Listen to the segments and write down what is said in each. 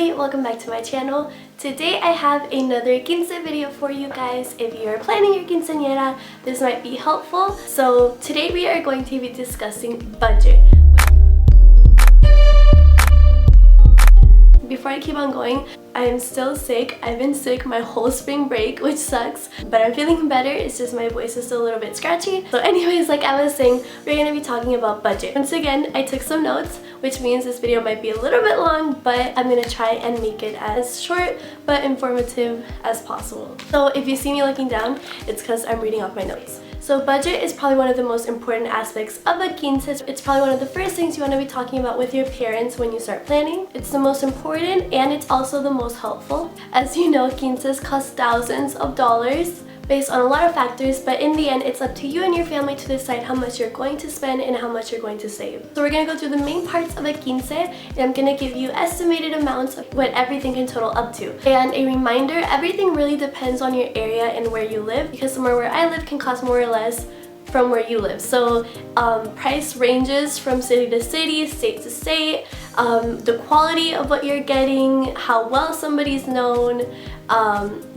everybody, welcome back to my channel. Today I have another quince video for you guys. If you're planning your quinceañera, this might be helpful. So today we are going to be discussing budget. Before I keep on going, I am still sick. I've been sick my whole spring break, which sucks, but I'm feeling better. It's just my voice is still a little bit scratchy. So anyways, like I was saying, we're gonna be talking about budget. Once again, I took some notes, which means this video might be a little bit long, but I'm gonna try and make it as short but informative as possible. So if you see me looking down, it's because I'm reading off my notes. So budget is probably one of the most important aspects of a quince. It's probably one of the first things you want to be talking about with your parents when you start planning. It's the most important and it's also the most helpful. As you know, quinces cost thousands of dollars based on a lot of factors, but in the end, it's up to you and your family to decide how much you're going to spend and how much you're going to save. So we're going to go through the main parts of a quince, and I'm going to give you estimated amounts of what everything can total up to. And a reminder, everything really depends on your area and where you live, because somewhere where I live can cost more or less from where you live. So price ranges from city to city, state to state, the quality of what you're getting, how well somebody's known,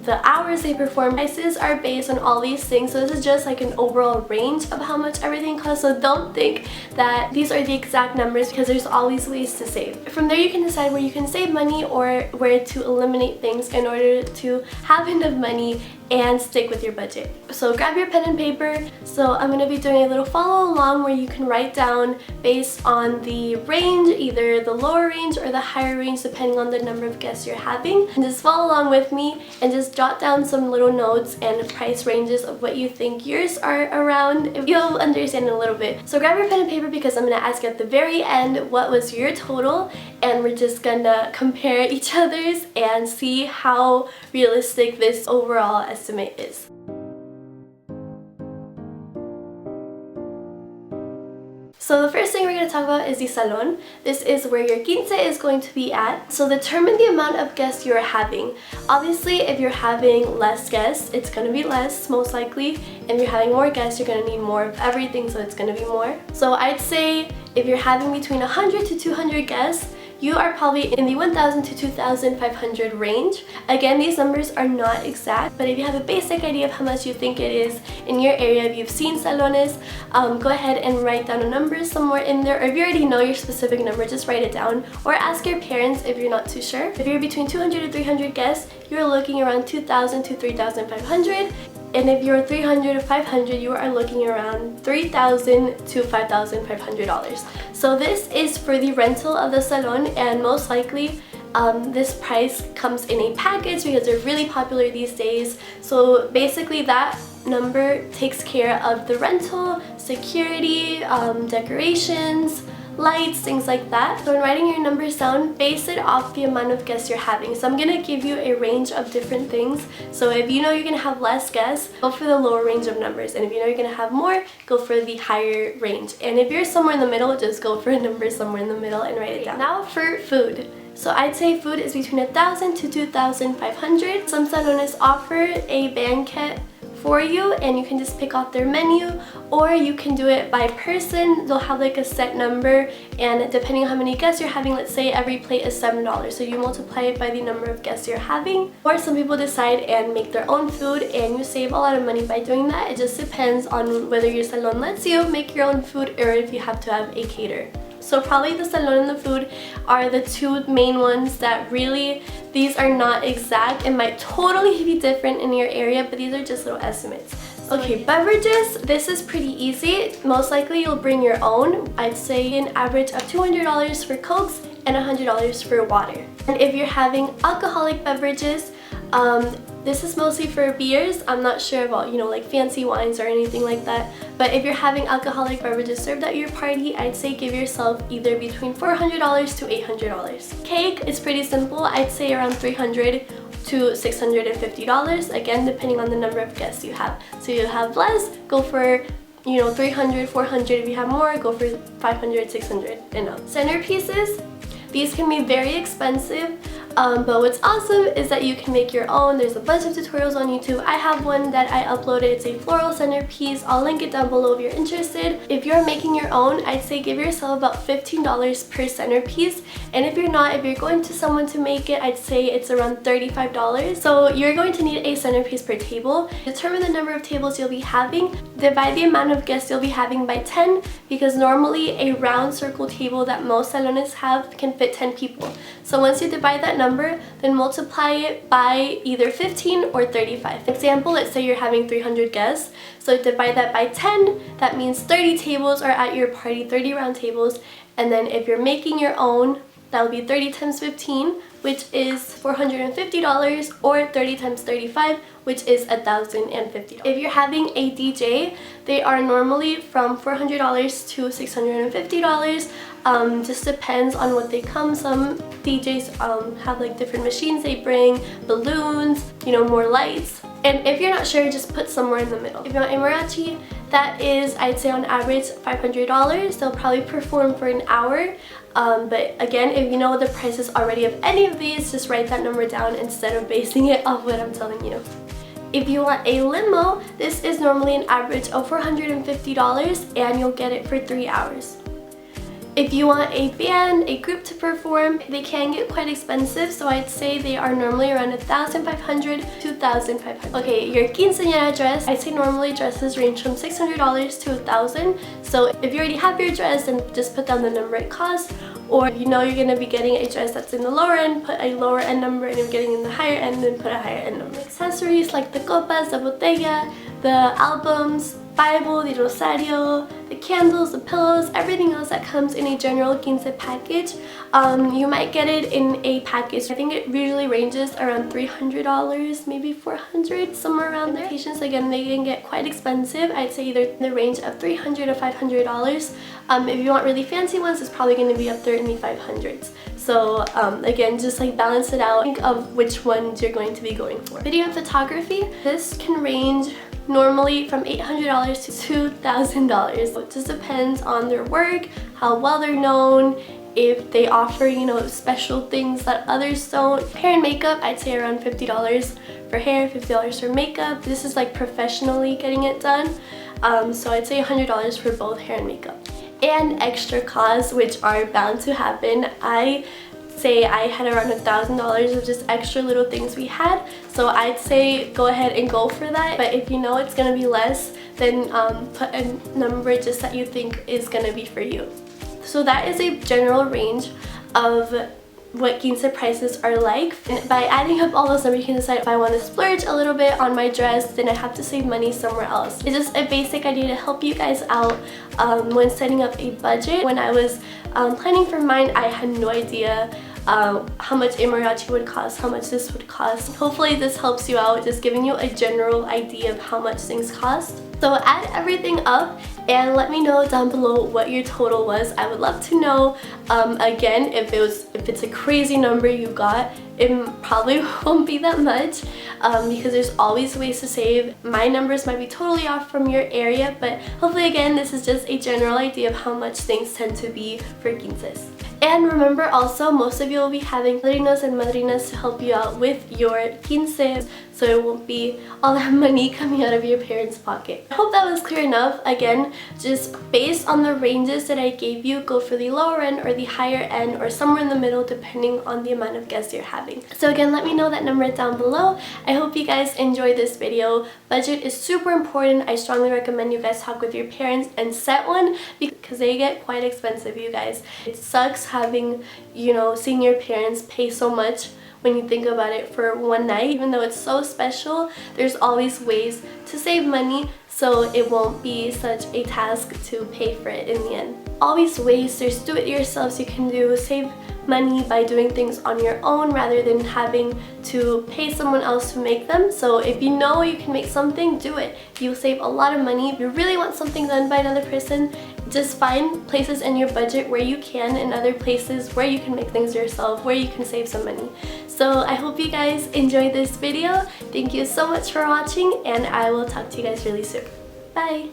the hours they perform. Prices are based on all these things, so this is just like an overall range of how much everything costs. So don't think that these are the exact numbers, because there's always ways to save. From there you can decide where you can save money or where to eliminate things in order to have enough money and stick with your budget. So grab your pen and paper. So I'm going to be doing a little follow along where you can write down based on the range, either the lower range or the higher range depending on the number of guests you're having. And just follow along with me and just jot down some little notes and price ranges of what you think yours are around. You'll understand in a little bit. So grab your pen and paper, because I'm going to ask you at the very end what was your total, and we're just gonna compare each other's and see how realistic this overall estimate is. So the first thing we're going to talk about is the Saloon. This is where your quince is going to be at. So determine the amount of guests you're having. Obviously, if you're having less guests, it's going to be less, most likely. And if you're having more guests, you're going to need more of everything, so it's going to be more. So I'd say if you're having between 100 to 200 guests, you are probably in the 1,000 to 2,500 range. Again, these numbers are not exact, but if you have a basic idea of how much you think it is in your area, if you've seen salones, go ahead and write down a number somewhere in there, or if you already know your specific number, just write it down, or ask your parents if you're not too sure. If you're between 200 to 300 guests, you're looking around 2,000 to 3,500. And if you're 300 to 500, you are looking around $3,000 to $5,500. So this is for the rental of the salon, and most likely this price comes in a package because they're really popular these days. So basically that number takes care of the rental, security, decorations, lights, things like that. So when writing your numbers down, base it off the amount of guests you're having. So I'm going to give you a range of different things. So if you know you're going to have less guests, go for the lower range of numbers. And if you know you're going to have more, go for the higher range. And if you're somewhere in the middle, just go for a number somewhere in the middle and write it down. Now for food. So I'd say food is between 1,000 to 2,500. Some salones offer a banquet for you, and you can just pick off their menu, or you can do it by person. They'll have like a set number, and depending on how many guests you're having, let's say every plate is $7, so you multiply it by the number of guests you're having. Or some people decide and make their own food, and you save a lot of money by doing that. It just depends on whether your salon lets you make your own food or if you have to have a caterer. So probably the salon and the food are the two main ones that really, these are not exact. It might totally be different in your area, but these are just little estimates. Okay, beverages, this is pretty easy. Most likely you'll bring your own. I'd say an average of $200 for Cokes and $100 for water. And if you're having alcoholic beverages, this is mostly for beers. I'm not sure about, you know, like fancy wines or anything like that. But if you're having alcoholic beverages served at your party, I'd say give yourself either between $400 to $800. Cake is pretty simple. I'd say around $300 to $650. Again, depending on the number of guests you have. So you have less, go for, you know, $300, $400. If you have more, go for $500, $600 and up. Centerpieces. These can be very expensive. But what's awesome is that you can make your own. There's a bunch of tutorials on YouTube. I have one that I uploaded. It's a floral centerpiece. I'll link it down below if you're interested. If you're making your own, I'd say give yourself about $15 per centerpiece. And if you're not, if you're going to someone to make it, I'd say it's around $35. So you're going to need a centerpiece per table. Determine the number of tables you'll be having. Divide the amount of guests you'll be having by 10, because normally a round circle table that most salones have can fit 10 people. So once you divide that number, then multiply it by either 15 or 35. Example, let's say you're having 300 guests. So divide that by 10, that means 30 tables are at your party, 30 round tables. And then if you're making your own, that would be 30 times 15, which is $450, or 30 times 35, which is $1,050. If you're having a DJ, they are normally from $400 to $650. Just depends on what they come. Some DJs have like different machines they bring, balloons, more lights. And if you're not sure, just put somewhere in the middle. If you want a mariachi, that is, I'd say on average, $500. They'll probably perform for an hour. But again, if you know the prices already of any of these, just write that number down instead of basing it off what I'm telling you. If you want a limo, this is normally an average of $450 and you'll get it for 3 hours. If you want a band, a group to perform, they can get quite expensive, so I'd say they are normally around $1,500 to $2,500. Okay, your quinceañera dress, I'd say normally dresses range from $600 to $1,000. So if you already have your dress, then just put down the number it costs. Or if you know you're going to be getting a dress that's in the lower end, put a lower end number, and if you're getting in the higher end, then put a higher end number. Accessories like the copas, the botella, the albums, Bible, the rosario, the candles, the pillows, everything else that comes in a general quince package. You might get it in a package. I think it usually ranges around $300, maybe $400, somewhere around there. Invitations, again, they can get quite expensive. I'd say either in the range of $300 to $500. If you want really fancy ones, it's probably going to be up there in the 500s. So again, just like balance it out. Think of which ones you're going to be going for. Video and photography, this can range normally from $800 to $2,000. It just depends on their work, how well they're known, if they offer, special things that others don't. Hair and makeup, I'd say around $50 for hair, $50 for makeup. This is like professionally getting it done. So I'd say $100 for both hair and makeup. And extra costs, which are bound to happen. I say I had around $1,000 of just extra little things we had, so I'd say go ahead and go for that. But if you know it's gonna be less, then put a number just that you think is gonna be for you. So that is a general range of what quince prices are like. And by adding up all those numbers, you can decide if I want to splurge a little bit on my dress, then I have to save money somewhere else. It's just a basic idea to help you guys out when setting up a budget. When I was planning for mine, I had no idea how much a mariachi would cost, how much this would cost. Hopefully this helps you out, just giving you a general idea of how much things cost. So add everything up and let me know down below what your total was. I would love to know. Again, if it's a crazy number you got, it probably won't be that much because there's always ways to save. My numbers might be totally off from your area, but hopefully again, this is just a general idea of how much things tend to be for quinces. And remember also, most of you will be having padrinos and madrinas to help you out with your quince, so it won't be all that money coming out of your parents' pocket. I hope that was clear enough. Again, just based on the ranges that I gave you, go for the lower end or the higher end or somewhere in the middle depending on the amount of guests you're having. So again, let me know that number down below. I hope you guys enjoyed this video. Budget is super important. I strongly recommend you guys talk with your parents and set one because they get quite expensive, you guys. It sucks having, seeing your parents pay so much when you think about it for one night. Even though it's so special, there's always ways to save money so it won't be such a task to pay for it in the end. Always ways, there's do-it-yourselfs you can do, save money by doing things on your own rather than having to pay someone else to make them. So if you know you can make something, do it. You'll save a lot of money. If you really want something done by another person, just find places in your budget where you can and other places where you can make things yourself, where you can save some money. So I hope you guys enjoyed this video. Thank you so much for watching and I will talk to you guys really soon. Bye!